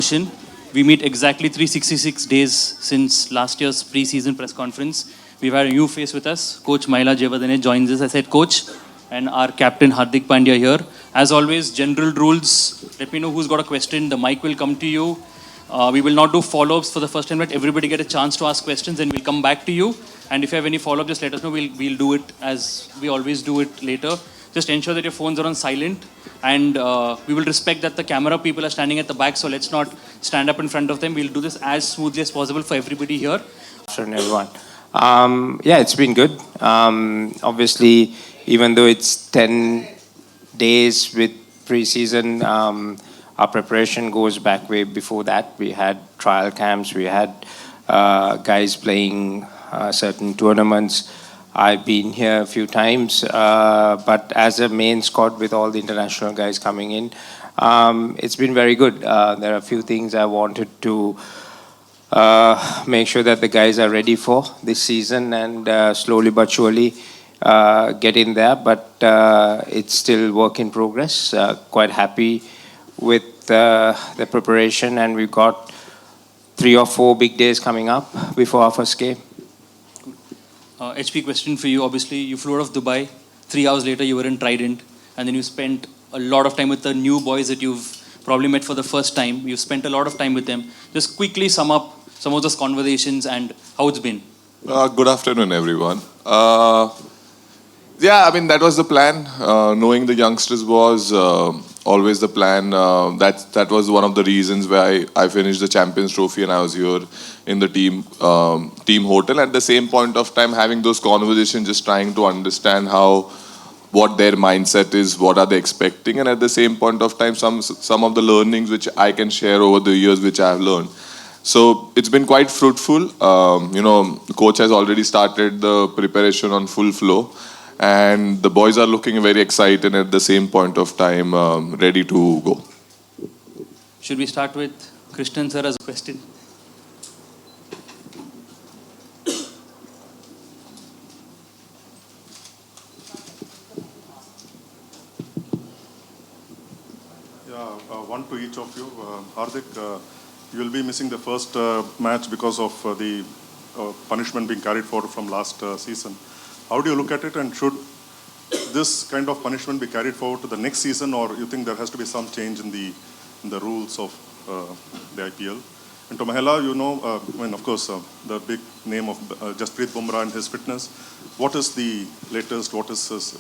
tradition. We meet exactly 366 days since last year's pre-season press conference. We've had a new face with us. Coach Mahela Jayawardene joins us as head coach, and our captain Hardik Pandya here. As always, general rules. Let me know who's got a question. The mic will come to you. We will not do follow-ups for the first time. Let everybody get a chance to ask questions, and we'll come back to you. And if you have any follow-up, just let us know. We'll do it as we always do it later. Just ensure that your phones are on silent, and we will respect that the camera people are standing at the back, so let's not stand up in front of them. We'll do this as smoothly as possible for everybody here. Afternoon, everyone. Yeah, it's been good. Obviously, even though it's 10 days with pre-season, our preparation goes back way before that. We had trial camps, we had guys playing certain tournaments. I've been here a few times, but as a main squad with all the international guys coming in, it's been very good. There are a few things I wanted to make sure that the guys are ready for this season, and slowly but surely get in there. But it's still work in progress. Quite happy with the preparation, and we've got 3 or 4 big days coming up before our first game. HP question for you. Obviously, you flew out of Dubai. 3 hours later, you were in Trident, and then you spent a lot of time with the new boys that you've probably met for the first time. You've spent a lot of time with them. Just quickly sum up some of those conversations and how it's been. Good afternoon, everyone. Yeah, I mean, that was the plan. Knowing the youngsters was always the plan. That was one of the reasons why I finished the Champions Trophy and I was here in the team hotel. At the same point of time, having those conversations, just trying to understand what their mindset is, what are they expecting, and at the same point of time, some of the learnings which I can share over the years, which I have learned. So it's been quite fruitful. The coach has already started the preparation on full flow, and the boys are looking very excited at the same point of time, ready to go. Should we start with Krishnan sir as a question? One to each of you. Hardik, you will be missing the first match because of the punishment being carried forward from last season. How do you look at it, and should this kind of punishment be carried forward to the next season, or you think there has to be some change in the rules of the IPL? And to Mahela, of course, the big name of Jasprit Bumrah and his fitness. What is the latest?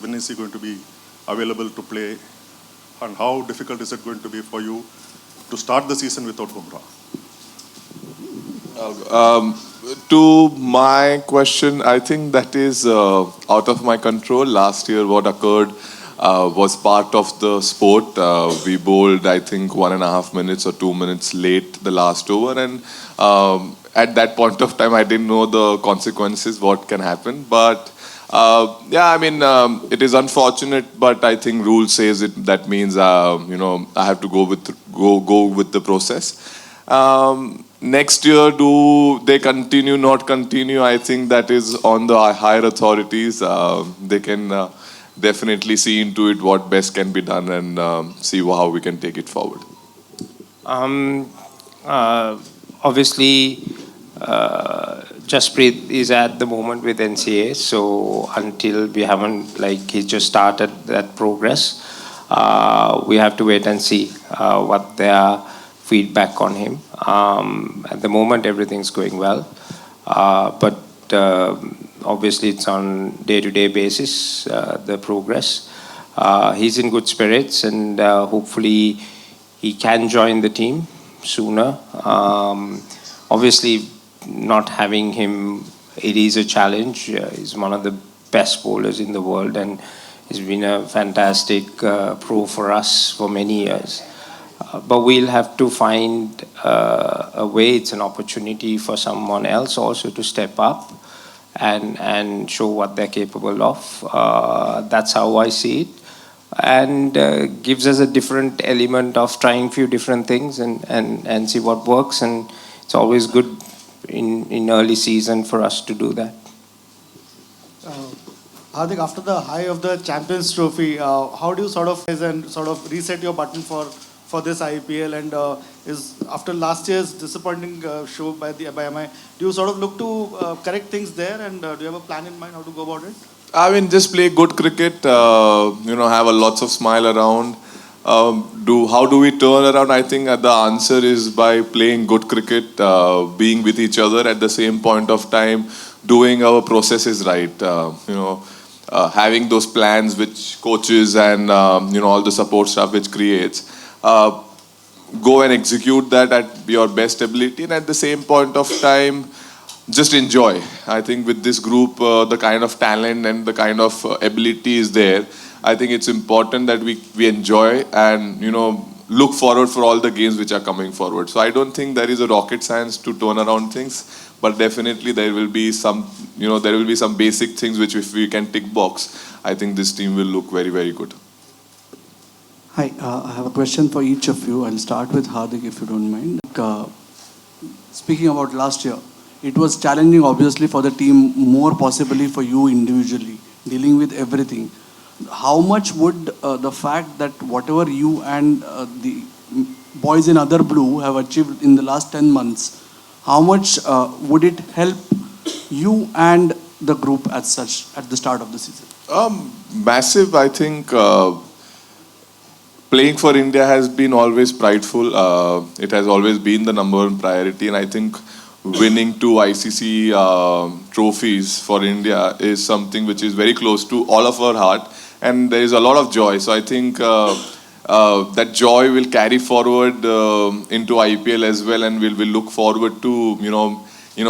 When is he going to be available to play? And how difficult is it going to be for you to start the season without Bumrah? To my question, I think that is out of my control. Last year, what occurred was part of the sport. We bowled, I think, 1.5 minutes or 2 minutes late the last over, and at that point of time, I didn't know the consequences, what can happen. But it is unfortunate, but I think rule says it. That means I have to go with the process. Next year, do they continue, not continue? I think that is on the higher authorities. They can definitely see into it what best can be done, and see how we can take it forward. Obviously, Jasprit is at the moment with NCA, so until we haven't, he just started that progress, we have to wait and see what their feedback on him. At the moment, everything's going well, but obviously it's on day-to-day basis, the progress. He's in good spirits, and hopefully he can join the team sooner. Obviously, not having him, it is a challenge. He's one of the best bowlers in the world, and he's been a fantastic pro for us for many years. But we'll have to find a way. It's an opportunity for someone else also to step up and show what they're capable of. That's how I see it. And gives us a different element of trying few different things and see what works. And it's always good in early season for us to do that. Hardik, after the high of the Champions Trophy, how do you sort of reset your button for for this IPL, and is after last year's disappointing show by MI, do you sort of look to correct things there, and do you have a plan in mind how to go about it? I mean, just play good cricket. Have a lots of smile around. How do we turn around? I think the answer is by playing good cricket, being with each other at the same point of time, doing our processes right. Having those plans which coaches and all the support staff which creates. Go and execute that at your best ability, and at the same point of time, just enjoy. I think with this group, the kind of talent and the kind of ability is there. I think it's important that we enjoy and look forward for all the games which are coming forward. So I don't think there is a rocket science to turn around things, but definitely there will be some basic things which if we can tick box, I think this team will look very, very good. Hi, I have a question for each of you. I'll start with Hardik, if you don't mind. Speaking about last year, it was challenging, obviously, for the team, more possibly for you individually, dealing with everything. How much would the fact that whatever you and the boys in Other Blue have achieved in the last 10 months, how much would it help you and the group as such at the start of the season? Massive, I think. Playing for India has been always prideful. It has always been the number one priority, and I think winning 2 ICC trophies for India is something which is very close to all of our heart, and there is a lot of joy. So I think that joy will carry forward into IPL as well, and we'll look forward to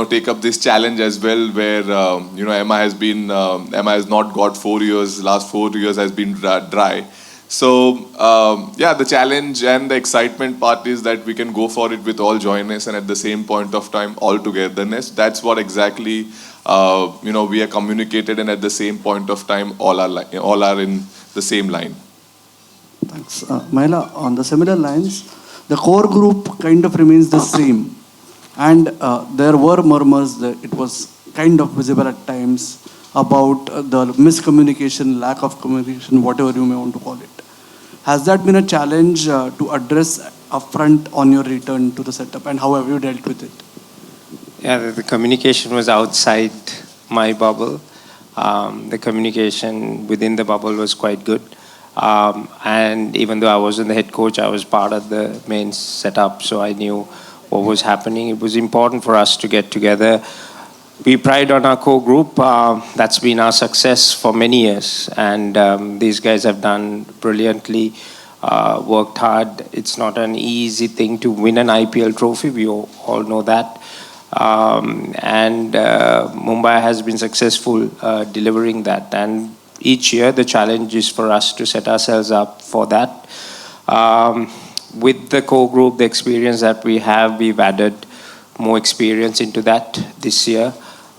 take up this challenge as well, where Emma has not got 4 years. Last 4 years has been dry. So, the challenge and the excitement part is that we can go for it with all joyness and at the same point of time, all togetherness. That's what exactly, we are communicated, and at the same point of time, all are in the same line. Thanks. Mahela, on the similar lines, the core group kind of remains the same. And there were murmurs that it was kind of visible at times about the miscommunication, lack of communication, whatever you may want to call it. Has that been a challenge to address upfront on your return to the setup, and how have you dealt with it? Yeah, the communication was outside my bubble. The communication within the bubble was quite good. And even though I wasn't the head coach, I was part of the main setup, so I knew what was happening. It was important for us to get together. We pride on our core group. That's been our success for many years. And these guys have done brilliantly, worked hard. It's not an easy thing to win an IPL trophy. We all know that. Mumbai has been successful delivering that. And each year, the challenge is for us to set ourselves up for that. With the core group, the experience that we have, we've added more experience into that this year.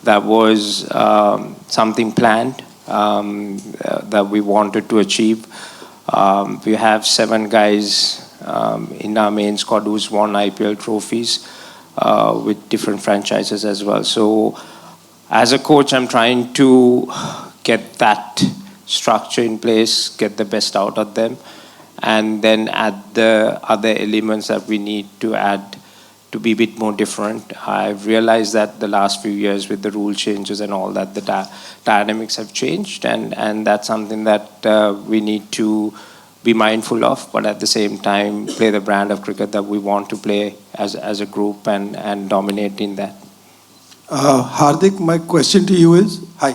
That was something planned that we wanted to achieve. We have 7 guys in our main squad who's won IPL trophies with different franchises as well. So as a coach, I'm trying to get that structure in place, get the best out of them, and then add the other elements that we need to add to be a bit more different. I've realized that the last few years with the rule changes and all that, the dynamics have changed, and that's something that we need to be mindful of, but at the same time play the brand of cricket that we want to play as a group and dominate in that. Hardik, my question to you is, hi,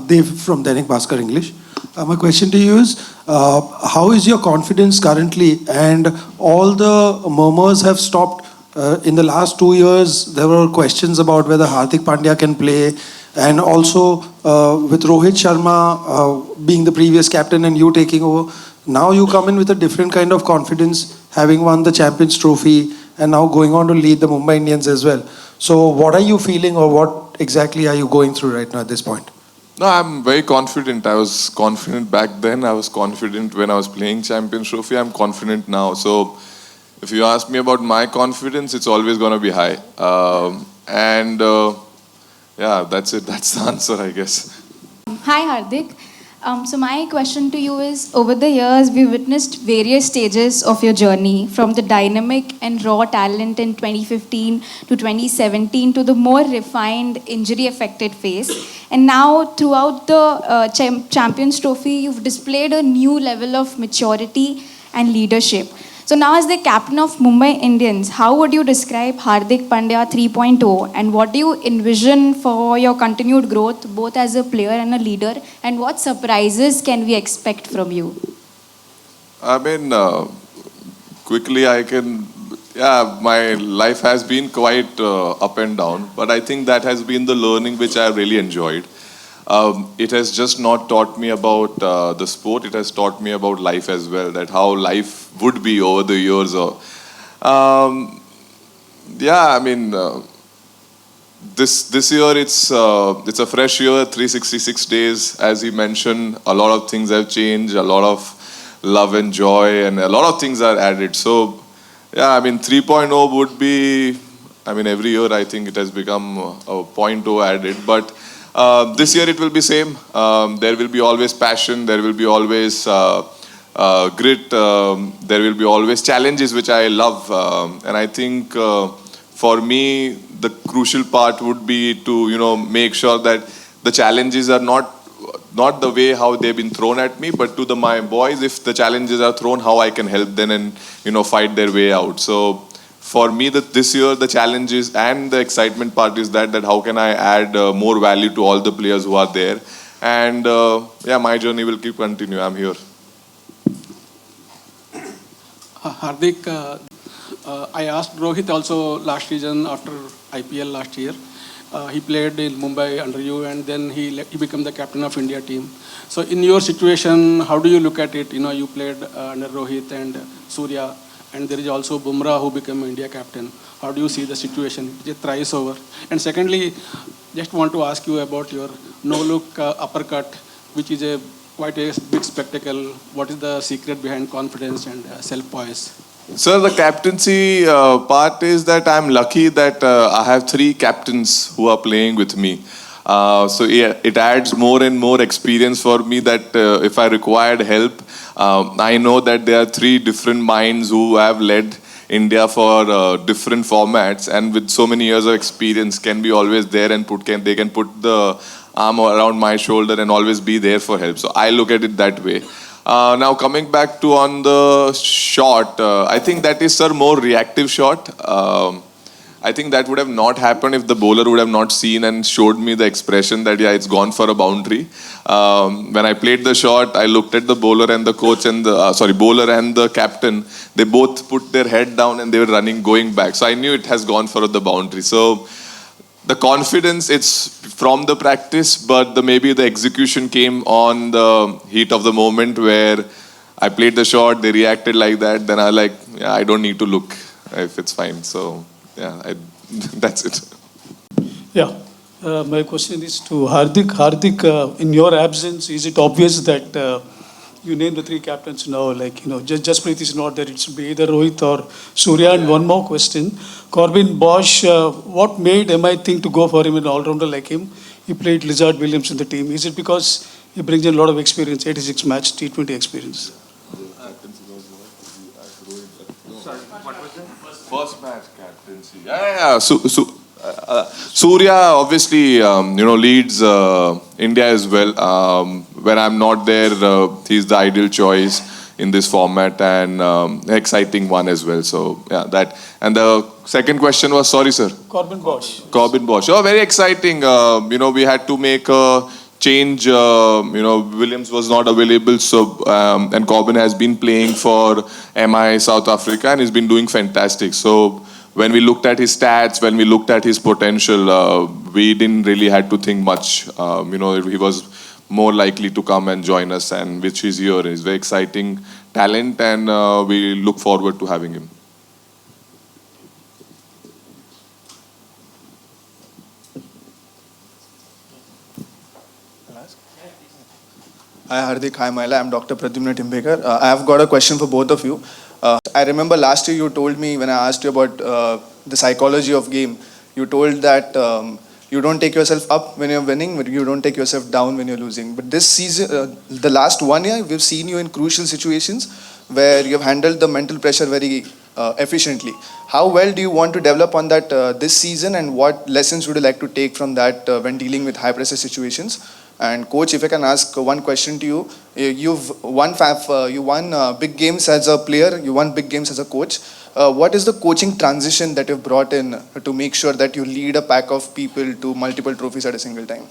Dev from Dainik Bhaskar English. My question to you is, how is your confidence currently? And all the murmurs have stopped. In the last 2 years, there were questions about whether Hardik Pandya can play, and also with Rohit Sharma being the previous captain and you taking over, now you come in with a different kind of confidence, having won the Champions Trophy and now going on to lead the Mumbai Indians as well. So what are you feeling, or what exactly are you going through right now at this point? No, I'm very confident. I was confident back then. I was confident when I was playing Champions Trophy. I'm confident now. So if you ask me about my confidence, it's always going to be high. That's it. That's the answer, I guess. Hi, Hardik. So my question to you is, over the years, we witnessed various stages of your journey, from the dynamic and raw talent in 2015 to 2017 to the more refined, injury-affected phase. And now, throughout the Champions Trophy, you've displayed a new level of maturity and leadership. So now, as the captain of Mumbai Indians, how would you describe Hardik Pandya 3.0, and what do you envision for your continued growth, both as a player and a leader, and what surprises can we expect from you? I mean, quickly I can, yeah, my life has been quite up and down, but I think that has been the learning which I have really enjoyed. It has just not taught me about the sport, it has taught me about life as well, that how life would be over the years. Yeah, I mean, this year it's a fresh year, 366 days. As he mentioned, a lot of things have changed, a lot of love and joy, and a lot of things are added. So, yeah, I mean, 3.0 would be, I mean, every year I think it has become a 0.0 added, but this year it will be same. There will be always passion, there will be always grit, there will be always challenges which I love, and I think for me the crucial part would be to make sure that the challenges are not the way how they've been thrown at me, but to my boys, if the challenges are thrown, how I can help them and fight their way out. So for me, this year the challenges and the excitement part is that how can I add more value to all the players who are there, and yeah, my journey will keep continue. I'm here. Hardik, I asked Rohit also last season after IPL last year. He played in Mumbai under you, and then he became the captain of India team. So in your situation, how do you look at it? You played under Rohit and Surya, and there is also Bumrah who became India captain. How do you see the situation? Is it thrice over? And secondly, just want to ask you about your no-look uppercut, which is quite a big spectacle. What is the secret behind confidence and self-poise? Sir, the captaincy part is that I'm lucky that I have 3 captains who are playing with me. So yeah, it adds more and more experience for me that if I required help, I know that there are 3 different minds who have led India for different formats, and with so many years of experience can be always there and they can put the arm around my shoulder and always be there for help. So I look at it that way. Now coming back to on the shot, I think that is, sir, more reactive shot. I think that would have not happened if the bowler would have not seen and showed me the expression that, yeah, it's gone for a boundary. When I played the shot, I looked at the bowler and the coach and bowler and the captain. They both put their head down and they were going back. So I knew it has gone for the boundary. So the confidence, it's from the practice, but maybe the execution came on the heat of the moment where I played the shot, they reacted like that. Then I don't need to look if it's fine. So yeah, that's it. Yeah, my question is to Hardik. Hardik, in your absence, is it obvious that you name the 3 captains now? Jasprit is not there. It's be either Rohit or Surya. And one more question: Corbin Bosch. What made MI think to go for him, an all-rounder like him? He played Lizard Williams in the team. Is it because he brings in a lot of experience, 86 match T20 experience? First match captaincy. Yeah. Surya obviously, leads India as well. When I'm not there, he's the ideal choice in this format and exciting one as well. So yeah, that. And the second question was, sorry, sir. Corbin Bosch. Corbin Bosch. Oh, very exciting. We had to make a change. Williams was not available, so and Corbin has been playing for MI South Africa and he's been doing fantastic. So when we looked at his stats, when we looked at his potential, we didn't really had to think much. He was more likely to come and join us, and which is here. He's very exciting talent, and we look forward to having him. Hi Hardik, hi Maila, I'm Dr. Pradyumna Timbekar. I have got a question for both of you. I remember last year you told me, when I asked you about the psychology of game, you told that You don't take yourself up when you're winning, but you don't take yourself down when you're losing. But this season, the last 1 year, we've seen you in crucial situations where you've handled the mental pressure very efficiently. How well do you want to develop on that this season, and what lessons would you like to take from that when dealing with high pressure situations? And coach, if I can ask one question to you, you've won big games as a player, you won big games as a coach. What is the coaching transition that you've brought in to make sure that you lead a pack of people to multiple trophies at a single time?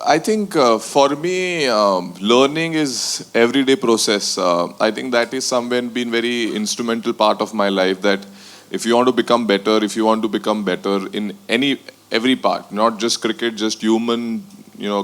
I think for me, learning is everyday process. I think that is somewhere been very instrumental part of my life, that if you want to become better, in every part, not just cricket, just human,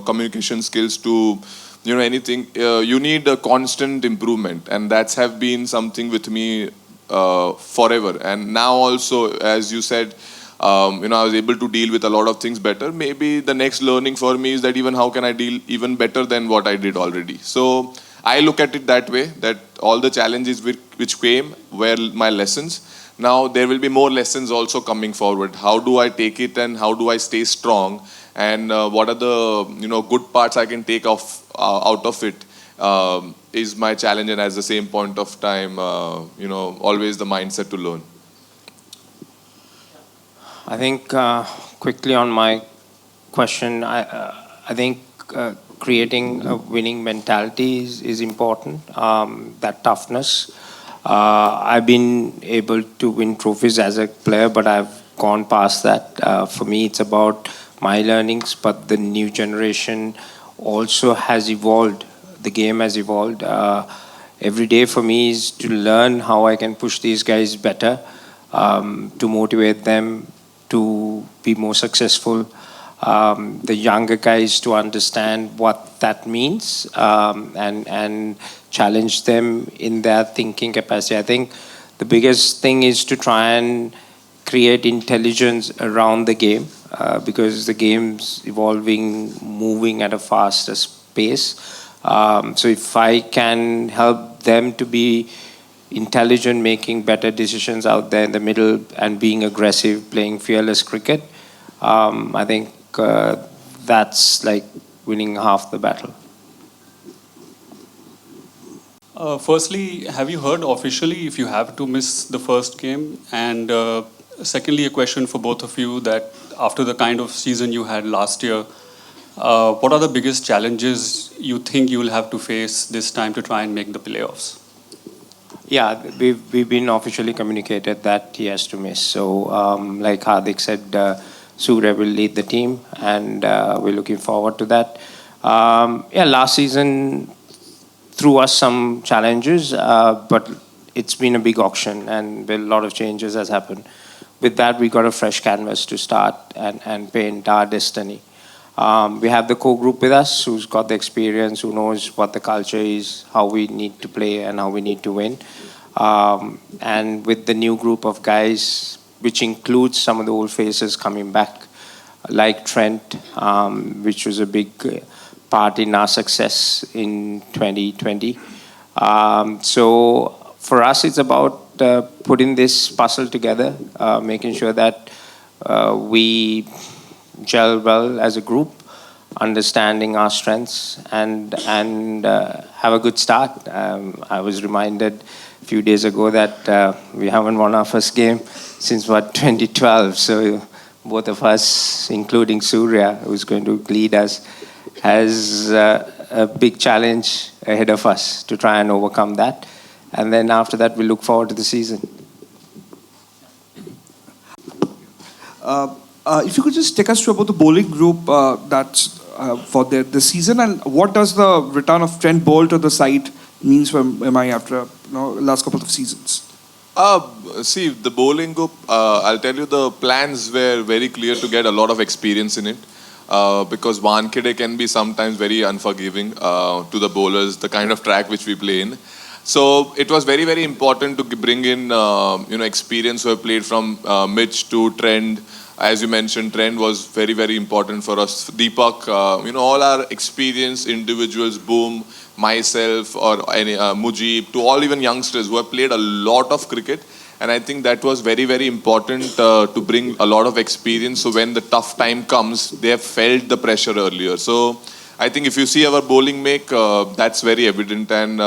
communication skills to, anything, you need a constant improvement, and that's have been something with me forever. And now also, as you said, I was able to deal with a lot of things better. Maybe the next learning for me is that even how can I deal even better than what I did already. So I look at it that way, that all the challenges which came were my lessons. Now there will be more lessons also coming forward. How do I take it, and how do I stay strong, and what are the good parts I can take off out of it is my challenge. And at the same point of time, always the mindset to learn. I think quickly on my question, I think creating a winning mentality is important. That toughness. I've been able to win trophies as a player, but I've gone past that. For me, it's about my learnings, but the new generation also has evolved. The game has evolved. Every day for me is to learn how I can push these guys better, to motivate them to be more successful. The younger guys to understand what that means, and challenge them in their thinking capacity. I think the biggest thing is to try and create intelligence around the game, because the game's evolving, moving at a faster pace. So if I can help them to be intelligent, making better decisions out there in the middle, and being aggressive, playing fearless cricket, I think that's like winning half the battle. Firstly, have you heard officially if you have to miss the first game? And secondly, a question for both of you, that after the kind of season you had last year, what are the biggest challenges you think you will have to face this time to try and make the playoffs? Yeah, we've been officially communicated that he has to miss. So like Hardik said, Surya will lead the team, and we're looking forward to that. Last season threw us some challenges, but it's been a big auction, and a lot of changes has happened. With that, we got a fresh canvas to start and paint our destiny. We have the core group with us, who's got the experience, who knows what the culture is, how we need to play, and how we need to win. And with the new group of guys, which includes some of the old faces coming back, like Trent, which was a big part in our success in 2020. So for us, it's about putting this puzzle together, making sure that we gel well as a group, understanding our strengths, and have a good start. I was reminded a few days ago that we haven't won our first game since 2012. So both of us, including Surya, who's going to lead us, has a big challenge ahead of us to try and overcome that. And then after that, we look forward to the season. If you could just take us through about the bowling group that's for the season, and what does the return of Trent Boult to the side means for MI after last couple of seasons? See, the bowling group, I'll tell you, the plans were very clear to get a lot of experience in it. Because Wankhede can be sometimes very unforgiving to the bowlers, the kind of track which we play in. So it was very, very important to bring in experience who have played from Mitch to Trent. As you mentioned, Trent was very, very important for us. Deepak, all our experienced individuals, Boom, myself, or any Mujib, to all even youngsters who have played a lot of cricket And I think that was very, very important to bring a lot of experience. So when the tough time comes, they have felt the pressure earlier. So I think if you see our bowling make, that's very evident, and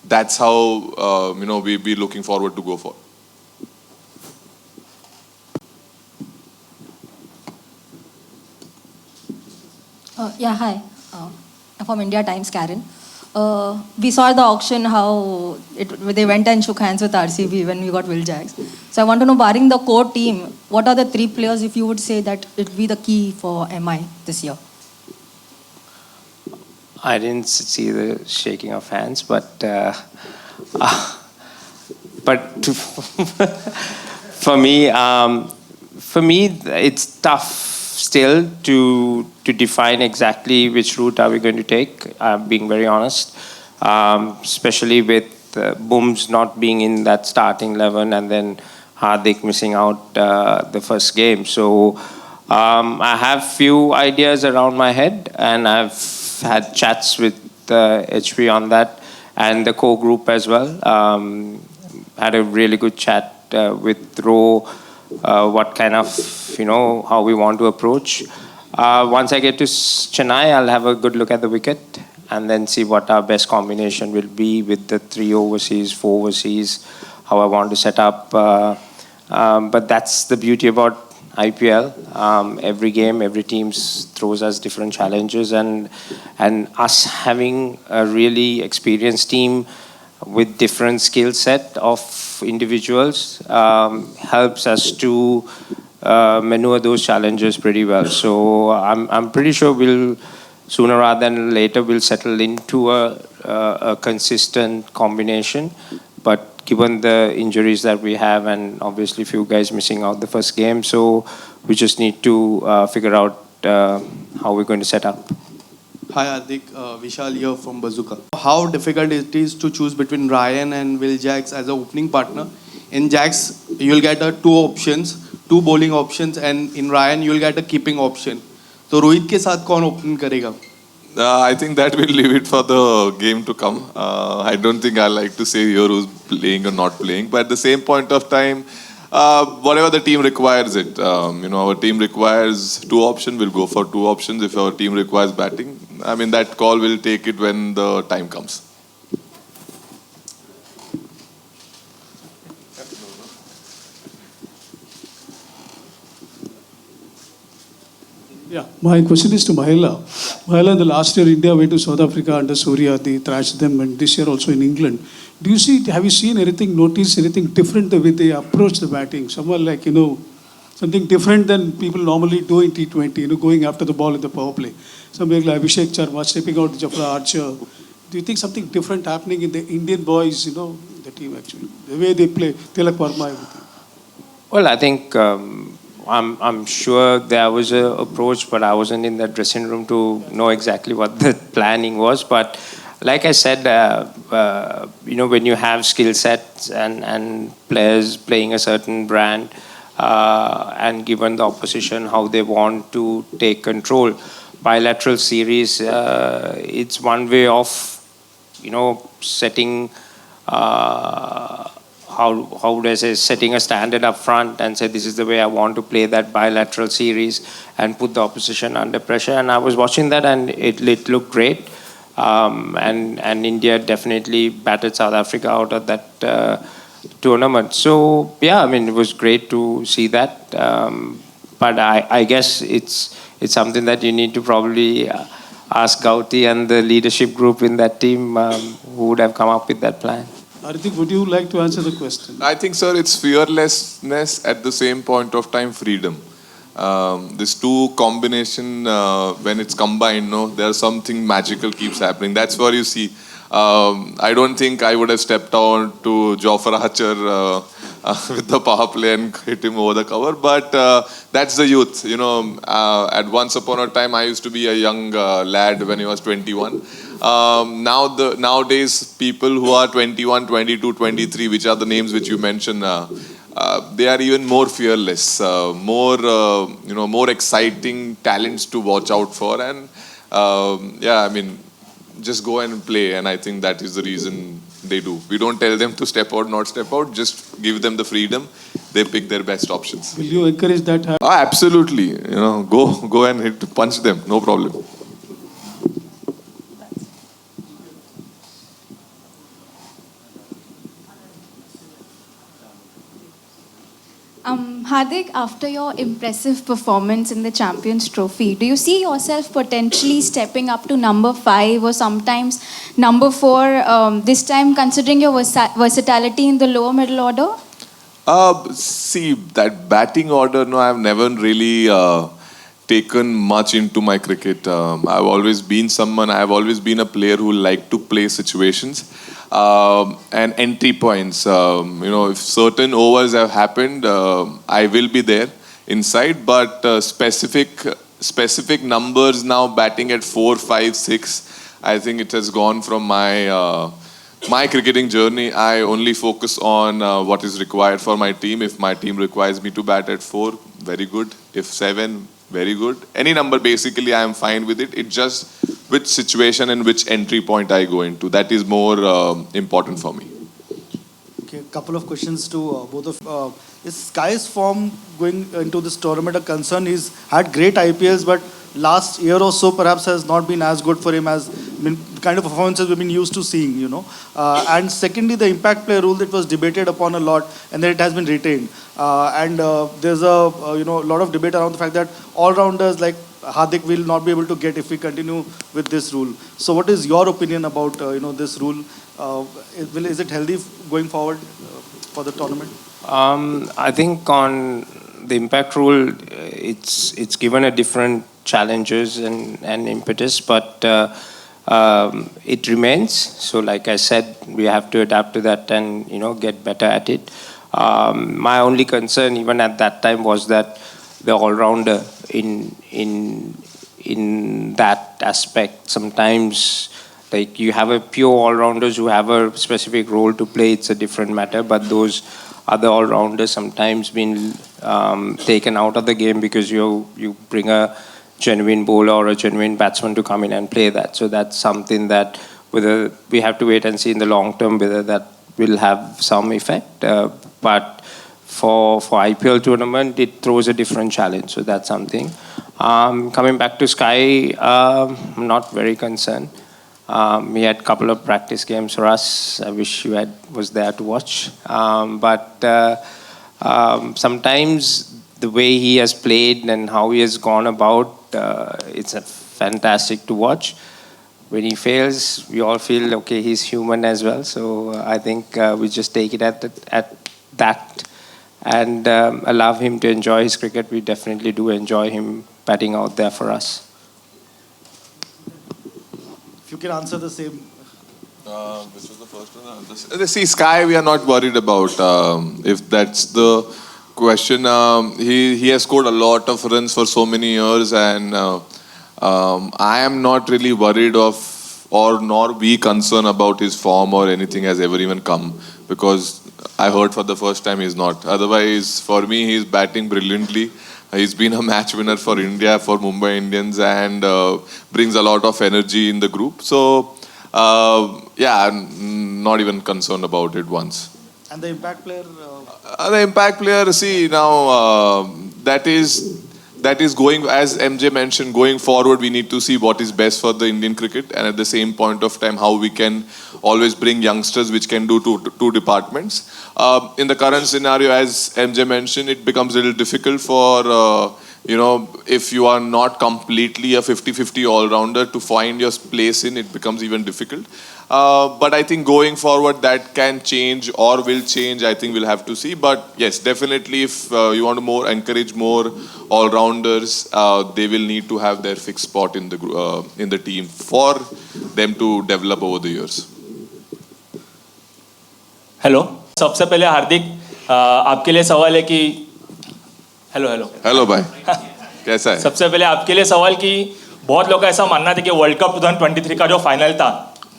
that's how we be looking forward to go for. Yeah, hi. I'm from India Times, Karen. We saw the auction how they went and shook hands with RCB when we got Will Jacks. So I want to know, barring the core team, what are the three players, if you would say, that it would be the key for MI this year? I didn't see the shaking of hands, but for me, it's tough still to define exactly which route are we going to take. Being very honest, especially with Booms not being in that starting 11 and then Hardik missing out the first game. So I have few ideas around my head, and I've had chats with HP on that and the core group as well. Had a really good chat with Ro, what kind of, how we want to approach. Once I get to Chennai, I'll have a good look at the wicket and then see what our best combination will be with the 3 overseas, 4 overseas, how I want to set up. But that's the beauty about IPL. Every game, every team throws us different challenges, and us having a really experienced team with different skill set of individuals helps us to maneuver those challenges pretty well. So I'm pretty sure we'll sooner rather than later we'll settle into a consistent combination. But given the injuries that we have, and obviously a few guys missing out the first game, so we just need to figure out how we're going to set up. Hi Hardik, Vishal here from Bazooka. How difficult it is to choose between Ryan and Will Jacks as an opening partner? In Jacks, you'll get 2 options, 2 bowling options, and in Ryan, you'll get a keeping option. So Rohit के साथ कौन open करेगा? I think that we'll leave it for the game to come. I don't think I like to say here who's playing or not playing, but at the same point of time, whatever the team requires it. Our team requires 2 options, we'll go for 2 options. If our team requires batting, that call we'll take it when the time comes. Yeah, my question is to Mahela. Mahela, in the last year, India went to South Africa under Surya. They thrashed them, and this year also in England. Have you seen anything, noticed anything different the way they approach the batting? Someone like, something different than people normally do in T20, going after the ball in the power play. Somebody like Abhishek Sharma stepping out Jafra Archer. Do you think something different happening in the Indian boys, the team actually? The way they play, Tilak Verma, everything. Well, I think I'm sure there was an approach, but I wasn't in the dressing room to know exactly what the planning was. But like I said, when you have skill sets and players playing a certain brand, and given the opposition how they want to take control, bilateral series, it's one way of, setting, how would I say, setting a standard up front and say, this is the way I want to play that bilateral series and put the opposition under pressure. And I was watching that, and it looked great. And India definitely battered South Africa out of that tournament. So, yeah, it was great to see that. But I guess it's something that you need to probably ask Gauti and the leadership group in that team who would have come up with that plan. Hardik, would you like to answer the question? I think, sir, it's fearlessness, at the same point of time, freedom. This 2 combination, when it's combined, there's something magical keeps happening. That's where you see. I don't think I would have stepped on to Jofra Archer with the power play and hit him over the cover, but that's the youth. At once upon a time, I used to be a young lad when I was 21. Nowadays, people who are 21, 22, 23, which are the names which you mentioned, they are even more fearless, more exciting talents to watch out for, and just go and play. And I think that is the reason they do. We don't tell them to step out, not step out. Just give them the freedom. They pick their best options. Will you encourage that? Absolutely. Go and punch them. No problem. Hardik, after your impressive performance in the Champions Trophy, do you see yourself potentially stepping up to number 5 or sometimes number 4, this time considering your versatility in the lower middle order? See, that batting order, no, I've never really taken much into my cricket. I've always been a player who liked to play situations and entry points. If certain overs have happened, I will be there inside, but specific numbers now batting at 4, 5, 6, I think it has gone from my cricketing journey. I only focus on what is required for my team. If my team requires me to bat at 4, very good. If 7, very good. Any number, basically, I am fine with it. It's just which situation and which entry point I go into. That is more important for me. Okay, a couple of questions to both of is Sky's form going into this tournament a concern? He's had great IPLs, but last year or so perhaps has not been as good for him as the kind of performances we've been used to seeing, And secondly, the impact player rule that was debated upon a lot and then it has been retained. There's a lot of debate around the fact that all-rounders like Hardik will not be able to get if we continue with this rule. So what is your opinion about this rule? Is it healthy going forward for the tournament? I think on the impact rule, it's given a different challenges and impetus, but it remains. So like I said, we have to adapt to that and get better at it. My only concern even at that time was that the all-rounder in that aspect, sometimes like you have a pure all-rounders who have a specific role to play, it's a different matter, but those other all-rounders sometimes been taken out of the game because you bring a genuine bowler or a genuine batsman to come in and play that. So that's something that whether we have to wait and see in the long term whether that will have some effect. But for IPL tournament, it throws a different challenge. So that's something. Coming back to Sky, I'm not very concerned. We had a couple of practice games for us. I wish you was there to watch. But sometimes the way he has played and how he has gone about, it's fantastic to watch. When he fails, we all feel, okay, he's human as well. So I think we just take it at that and allow him to enjoy his cricket. We definitely do enjoy him batting out there for us. If you can answer the same. Which was the first one? See, Sky, we are not worried about. If that's the question, he has scored a lot of runs for so many years, and I am not really worried nor be concerned about his form or anything has ever even come, because I heard for the first time he's not. Otherwise, for me, he's batting brilliantly. He's been a match winner for India, for Mumbai Indians, and brings a lot of energy in the group. So, I'm not even concerned about it once. And the impact player? The impact player, see, now that is going, as MJ mentioned, going forward, we need to see what is best for the Indian cricket, and at the same point of time, how we can always bring youngsters which can do two departments. In the current scenario, as MJ mentioned, it becomes a little difficult for, if you are not completely a 50-50 all-rounder to find your place in, it becomes even difficult. But I think going forward, that can change or will change. I think we'll have to see. But yes, definitely, if you want to encourage more all-rounders, they will need to have their fixed spot in the team for them to develop over the years. Hello, सबसे पहले हार्दिक आपके लिए सवाल है कि hello भाई, कैसा है? सबसे पहले आपके लिए सवाल कि बहुत लोग का ऐसा मानना था कि वर्ल्ड कप 2023 का जो फाइनल था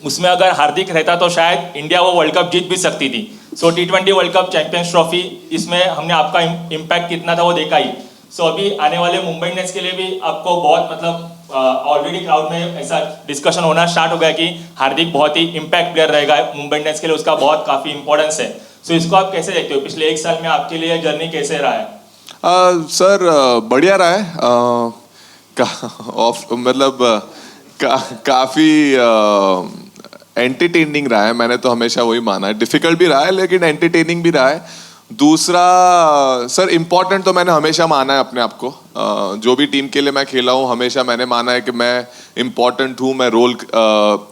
उसमें अगर हार्दिक रहता तो शायद इंडिया वो वर्ल्ड कप जीत भी सकती थी. सो T20 world cup champions trophy, इसमें हमने आपका इम्पैक्ट कितना था वो देखा ही. सो अभी आने वाले मुंबई इंडियंस के लिए भी आपको बहुत ऑलरेडी क्राउड में ऐसा डिस्कशन होना स्टार्ट हो गया कि हार्दिक बहुत ही इम्पैक्ट प्लेयर रहेगा मुंबई इंडियंस के लिए, उसका बहुत काफ़ी इंपॉर्टेंस है. सो इसको आप कैसे देखते हो? पिछले एक साल में आपके लिए जर्नी कैसे रहा है? सर बढ़िया रहा है. मतलब काफ़ी एंटरटेनिंग रहा है. मैंने तो हमेशा वही माना है. डिफिकल्ट भी रहा है लेकिन एंटरटेनिंग भी रहा है. दूसरा सर इम्पॉर्टेंट तो मैंने हमेशा माना है अपने आप को. जो भी टीम के लिए मैं खेला हूँ हमेशा मैंने माना है कि मैं इम्पॉर्टेंट हूँ. मैं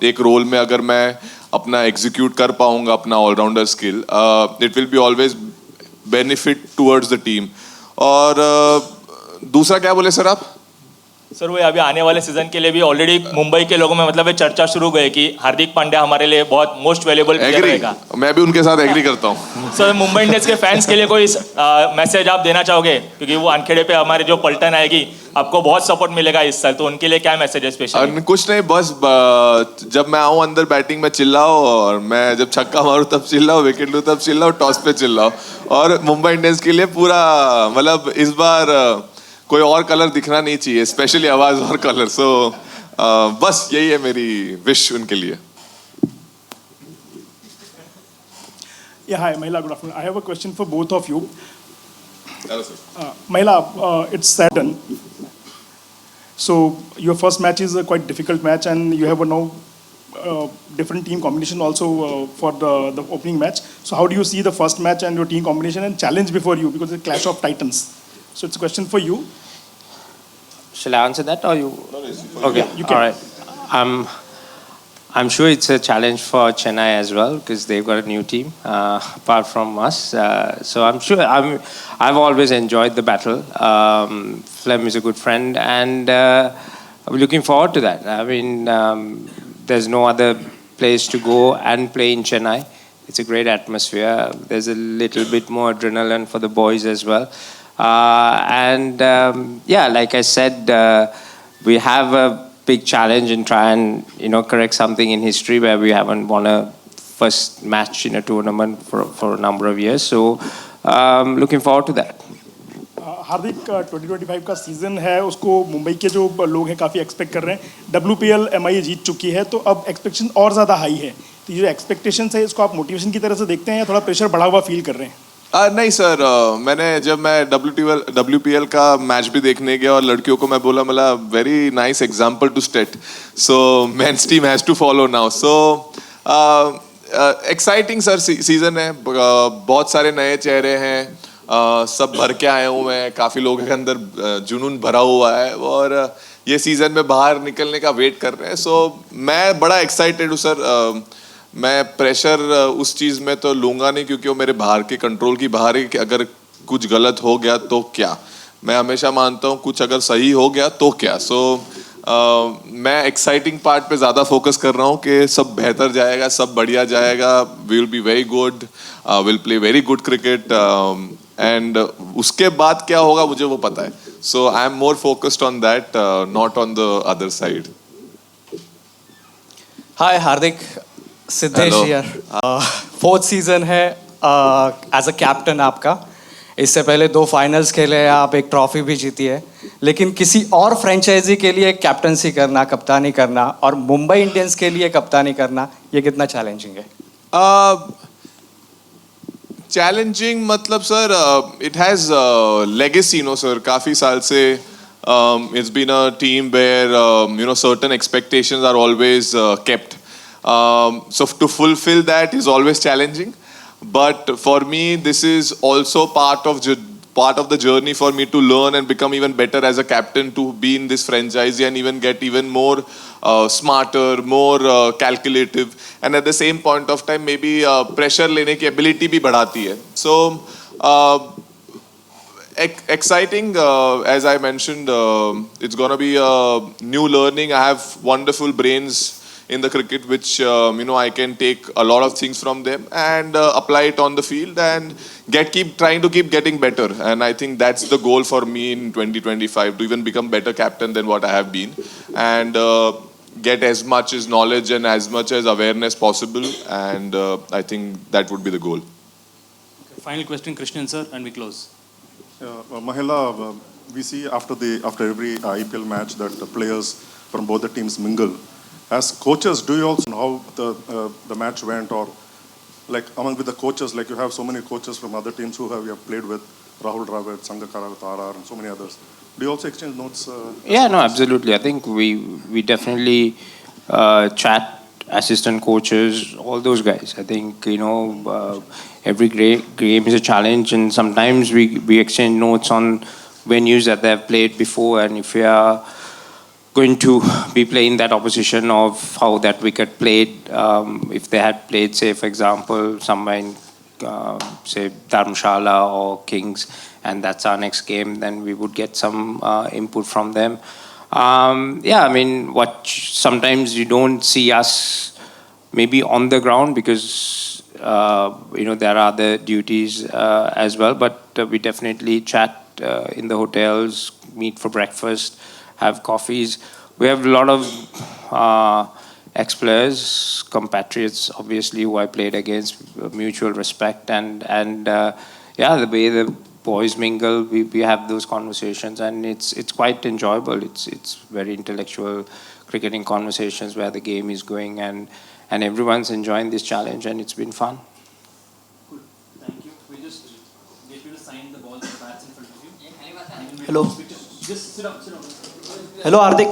एक रोल में अगर मैं अपना एग्जीक्यूट कर पाऊंगा अपना allrounder skill, it will be always benefit towards the team. और दूसरा क्या बोले सर आप? सर वो अभी आने वाले सीजन के लिए भी ऑलरेडी मुंबई के लोगों में मतलब ये चर्चा शुरू हो गई कि हार्दिक पांड्या हमारे लिए बहुत मोस्ट वैल्यूएबल प्लेयर रहेगा. मैं भी उनके साथ एग्री करता हूँ. सर मुंबई इंडियंस के फैंस के लिए कोई मैसेज आप देना चाहोगे? क्योंकि वो अनखेड़े पे हमारे जो पलटन आएगी आपको बहुत सपोर्ट मिलेगा इस साल, तो उनके लिए क्या मैसेज है स्पेशल? कुछ नहीं, बस जब मैं आऊँ अंदर बैटिंग में चिल्लाओ, और मैं जब छक्का मारूँ तब चिल्लाओ, विकेट लूँ तब चिल्लाओ, टॉस पे चिल्लाओ. और मुंबई इंडियंस के लिए पूरा मतलब इस बार कोई और कलर दिखना नहीं चाहिए, स्पेशली आवाज और कलर. सो बस यही है मेरी विश उनके लिए. Yeah, hi, Mahila, good afternoon. I have a question for both of you. Hello, sir. Mahila, it's Saturn. So your first match is a quite difficult match, and you have a now different team combination also for the opening match. So how do you see the first match and your team combination and challenge before you, because it's a clash of titans? So it's a question for you. Shall I answer that or you? Okay, Yeah, you can. all right. I'm sure it's a challenge for Chennai as well because they've got a new team apart from us. So I'm sure I've always enjoyed the battle. Flem is a good friend, and I'm looking forward to that. I mean, there's no other place to go and play in Chennai. It's a great atmosphere. There's a little bit more adrenaline for the boys as well. Yeah, like I said, we have a big challenge and try and correct something in history where we haven't won a first match in a tournament for a number of years. So looking forward to that. हार्दिक 2025 का season है, उसको मुंबई के जो लोग हैं काफ़ी expect कर रहे हैं. WPL MI जीत चुकी है, तो अब एक्सपेक्टेशन और ज़्यादा हाई है. तो ये जो एक्सपेक्टेशंस है इसको आप मोटिवेशन की तरह से देखते हैं या थोड़ा प्रेशर बढ़ा हुआ फील कर रहे हैं? नहीं सर, जब मैं WPL का मैच भी देखने गया और लड़कियों को मैं बोला मतलब very nice example to state. So men's team has to follow now. So exciting sir season है. बहुत सारे नए चेहरे हैं, सब भर के आए हुए हैं. काफ़ी लोगों के अंदर जुनून भरा हुआ है और ये सीज़न में बाहर निकलने का वेट कर रहे हैं. सो मैं बड़ा एक्साइटेड हूँ सर. मैं प्रेशर उस चीज़ में तो लूँगा नहीं क्योंकि वो मेरे बाहर के कंट्रोल की बाहर है कि अगर कुछ गलत हो गया तो क्या. मैं हमेशा मानता हूँ कुछ अगर सही हो गया तो क्या. सो मैं एक्साइटिंग पार्ट पे ज़्यादा फोकस कर रहा हूँ कि सब बेहतर जाएगा, सब बढ़िया जाएगा. We will be very good, will play very good cricket, and उसके बाद क्या होगा मुझे वो पता है. So I am more focused on that, not on the other side. Hi Hardik, Siddhesh here. Fourth season है एज अ कैप्टन आपका. इससे पहले 2 फाइनल्स खेले हैं आप, एक ट्रॉफी भी जीती है. लेकिन किसी और फ्रेंचाइजी के लिए कैप्टनसी करना, कप्तानी करना, और मुंबई इंडियंस के लिए कप्तानी करना, ये कितना चैलेंजिंग है? चैलेंजिंग मतलब sir it has legacy no sir. काफ़ी साल से it's been a team where certain expectations are always kept. So to fulfill that is always challenging. But for me, this is also part of the journey for me to learn and become even better as a captain, to be in this franchise and even get even more smarter, more calculative, and at the same point of time maybe pressure लेने की ability भी बढ़ाती है. So exciting, as I mentioned, it's gonna be a new learning. I have wonderful brains in the cricket which I can take a lot of things from them and apply it on the field and keep getting better. And I think that's the goal for me in 2025, to even become better captain than what I have been, and get as much as knowledge and as much as awareness possible, and I think that would be the goal. Final question, Krishnan sir, and we close. Mahila, we see after every IPL match that the players from both the teams mingle. As coaches, do you also know how the match went, or like among with the coaches, like you have so many coaches from other teams who you have played with, Rahul Dravid, Sangakkara with RR, and so many others. Do you also exchange notes? Yeah, no, absolutely. I think we definitely chat assistant coaches, all those guys. I think, every great game is a challenge, and sometimes we exchange notes on venues that they've played before, and if we are going to be playing that opposition, of how that wicket played, if they had played, say, for example, somewhere in, say, Dharamshala or Kings, and that's our next game, then we would get some input from them. Yeah, I mean, sometimes you don't see us maybe on the ground because, there are other duties as well, but we definitely chat in the hotels, meet for breakfast, have coffees. We have a lot of ex-players, compatriots, obviously, who I played against, mutual respect, and yeah, the way the boys mingle, we have those conversations, and it's quite enjoyable. It's very intellectual cricketing conversations where the game is going, and everyone's enjoying this challenge, and it's been fun. Cool. Thank you. We just get you to sign the balls and bats in front of you. Hello. Just sit up. Hello, Hardik.